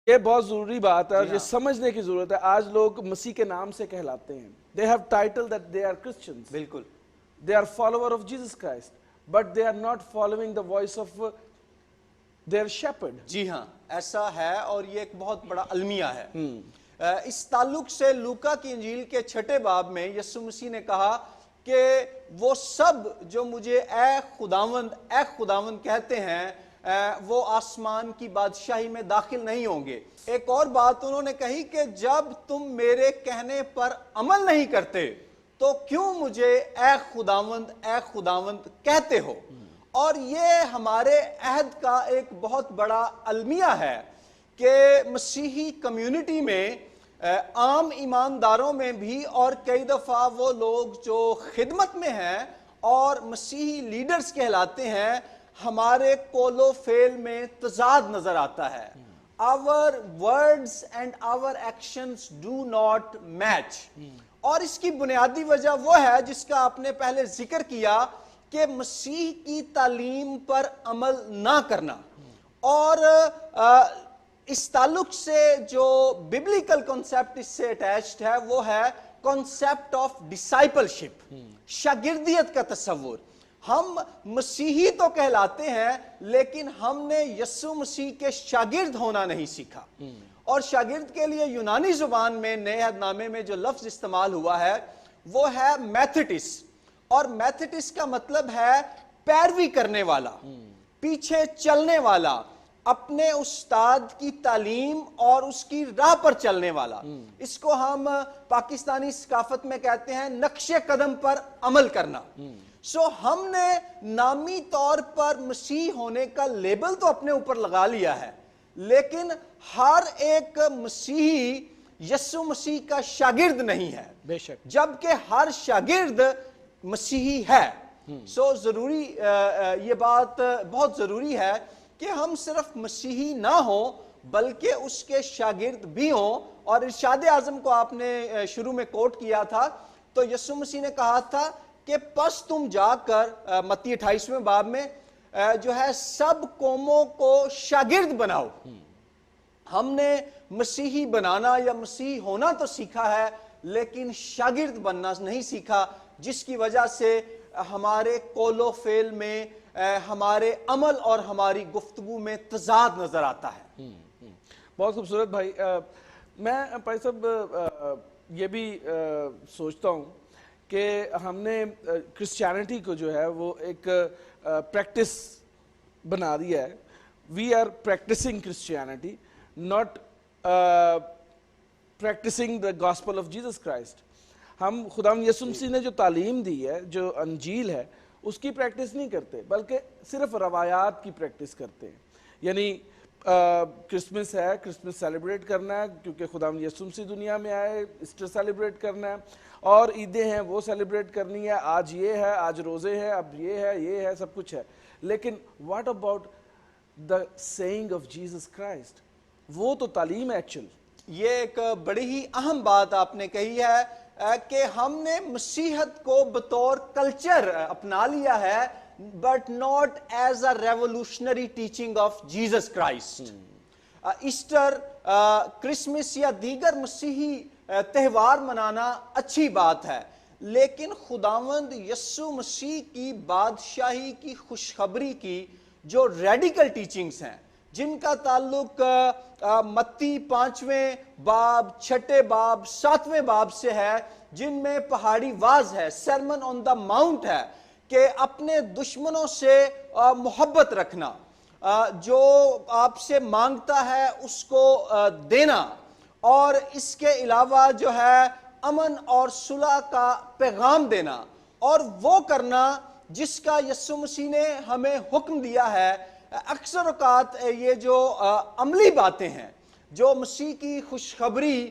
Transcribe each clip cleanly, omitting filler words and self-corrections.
یہ بہت ضروری بات ہے اور یہ سمجھنے کی ضرورت ہے. آج لوگ مسیح کے نام سے کہلاتے ہیں. They have title that they are Christians. بالکل. They are follower of Jesus Christ. But they are not following the voice of their shepherd. جی ہاں ایسا ہے اور یہ ایک بہت بڑا المیہ ہے. اس تعلق سے لوکا کی انجیل کے 6 باب میں یسوع مسیح نے کہا کہ وہ سب جو مجھے اے خداوند کہتے ہیں وہ آسمان کی بادشاہی میں داخل نہیں ہوں گے. ایک اور بات انہوں نے کہی کہ جب تم میرے کہنے پر عمل نہیں کرتے تو کیوں مجھے اے خداوند کہتے ہو. اور یہ ہمارے عہد کا ایک بہت بڑا المیہ ہے کہ مسیحی کمیونٹی میں عام ایمانداروں میں بھی اور کئی دفعہ وہ لوگ جو خدمت میں ہیں اور مسیحی لیڈرز کہلاتے ہیں ہمارے قول و فعل میں تضاد نظر آتا ہے. Our words and our actions do not match. اور اس کی بنیادی وجہ وہ ہے جس کا آپ نے پہلے ذکر کیا کہ مسیح کی تعلیم پر عمل نہ کرنا. اور اس تعلق سے جو ببلیکل کنسیپٹ اس سے اٹیچڈ ہے وہ ہے کنسیپٹ آف ڈسائپلشپ، شاگردیت کا تصور. ہم مسیحی تو کہلاتے ہیں لیکن ہم نے یسوع مسیح کے شاگرد ہونا نہیں سیکھا. اور شاگرد کے لیے یونانی زبان میں نئے عہد نامے میں جو لفظ استعمال ہوا ہے وہ ہے میتھٹس. اور میتھٹس کا مطلب ہے پیروی کرنے والا، پیچھے چلنے والا، اپنے استاد کی تعلیم اور اس کی راہ پر چلنے والا. اس کو ہم پاکستانی ثقافت میں کہتے ہیں نقش قدم پر عمل کرنا. ہم نے نامی طور پر مسیح ہونے کا لیبل تو اپنے اوپر لگا لیا ہے لیکن ہر ایک مسیحی یسوع مسیح کا شاگرد نہیں ہے، بے شک، جبکہ ہر شاگرد مسیحی ہے. ضروری یہ بات بہت ضروری ہے کہ ہم صرف مسیحی نہ ہوں بلکہ اس کے شاگرد بھی ہوں. اور ارشاد اعظم کو آپ نے شروع میں کوٹ کیا تھا تو یسوع مسیح نے کہا تھا کہ پس تم جا کر متی 28 باب میں جو ہے سب قوموں کو شاگرد بناؤ. ہم نے مسیحی بنانا یا مسیحی ہونا تو سیکھا ہے لیکن شاگرد بننا نہیں سیکھا، جس کی وجہ سے ہمارے قول و فعل میں ہمارے عمل اور ہماری گفتگو میں تضاد نظر آتا ہے. بہت خوبصورت بھائی. میں بھائی صاحب یہ بھی سوچتا ہوں کہ ہم نے کرسچینٹی کو جو ہے وہ ایک پریکٹس بنا دیا ہے. We are practising Christianity not practising the gospel of Jesus Christ. ہم خداوند یسوع مسیح نے جو تعلیم دی ہے، جو انجیل ہے، اس کی پریکٹس نہیں کرتے بلکہ صرف روایات کی پریکٹس کرتے ہیں. یعنی کرسمس ہے، کرسمس سیلیبریٹ کرنا ہے کیونکہ خداوند یسوع مسیح دنیا میں آئے، ایسٹر سیلیبریٹ کرنا ہے، اور عیدیں ہیں وہ سیلیبریٹ کرنی ہے، آج یہ ہے، آج روزے ہیں، اب یہ ہے، سب کچھ ہے. لیکن what about the seeing of Jesus Christ? وہ تو تعلیم ہے ایکچوئل. یہ ایک بڑی ہی اہم بات آپ نے کہی ہے کہ ہم نے مسیحت کو بطور کلچر اپنا لیا ہے but not as a revolutionary teaching of Jesus Christ. Easter, Christmas یا دیگر مسیحی تہوار منانا اچھی بات ہے لیکن خداوند یسوع مسیح کی بادشاہی کی خوشخبری کی جو ریڈیکل ٹیچنگز ہیں جن کا تعلق متی 5 باب، 6 باب، 7 باب سے ہے، جن میں پہاڑی واز ہے، سرمن آن دا ماؤنٹ ہے کہ اپنے دشمنوں سے محبت رکھنا، جو آپ سے مانگتا ہے اس کو دینا، اور اس کے علاوہ جو ہے امن اور صلح کا پیغام دینا اور وہ کرنا جس کا یسوع مسیح نے ہمیں حکم دیا ہے. اکثر اوقات یہ جو عملی باتیں ہیں جو مسیح کی خوشخبری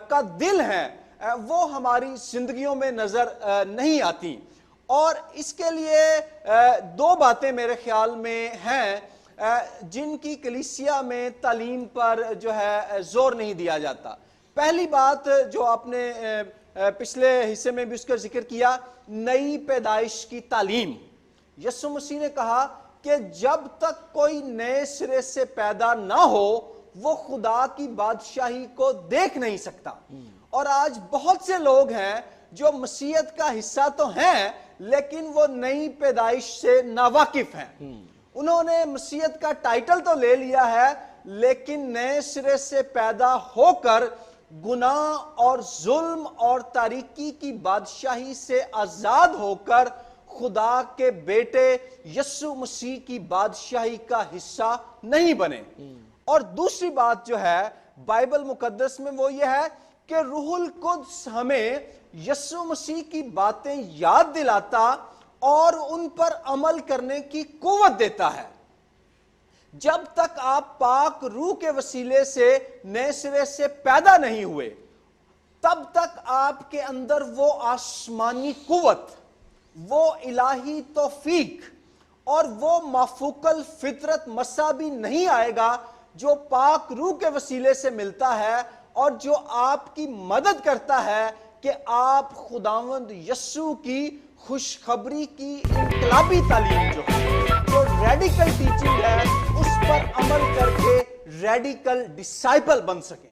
کا دل ہیں وہ ہماری زندگیوں میں نظر نہیں آتی. اور اس کے لیے 2 باتیں میرے خیال میں ہیں جن کی کلیسیا میں تعلیم پر جو ہے زور نہیں دیا جاتا. پہلی بات جو آپ نے پچھلے حصے میں بھی اس کا ذکر کیا، نئی پیدائش کی تعلیم. یسوع مسیح نے کہا کہ جب تک کوئی نئے سرے سے پیدا نہ ہو وہ خدا کی بادشاہی کو دیکھ نہیں سکتا. اور آج بہت سے لوگ ہیں جو مسیحیت کا حصہ تو ہیں لیکن وہ نئی پیدائش سے ناواقف ہیں. انہوں نے مسیحیت کا ٹائٹل تو لے لیا ہے لیکن نئے سرے سے پیدا ہو کر گناہ اور ظلم اور تاریکی کی بادشاہی سے آزاد ہو کر خدا کے بیٹے یسوع مسیح کی بادشاہی کا حصہ نہیں بنے. اور دوسری بات جو ہے بائبل مقدس میں وہ یہ ہے کہ روح القدس ہمیں یسوع مسیح کی باتیں یاد دلاتا اور ان پر عمل کرنے کی قوت دیتا ہے. جب تک آپ پاک روح کے وسیلے سے نئے سرے سے پیدا نہیں ہوئے تب تک آپ کے اندر وہ آسمانی قوت، وہ الہی توفیق اور وہ مافوق الفطرت مسا بھی نہیں آئے گا جو پاک روح کے وسیلے سے ملتا ہے اور جو آپ کی مدد کرتا ہے کہ آپ خداوند یسوع کی خوشخبری کی انقلابی تعلیم جو ریڈیکل ٹیچنگ ہے اس پر عمل کر کے ریڈیکل ڈسائپل بن سکیں.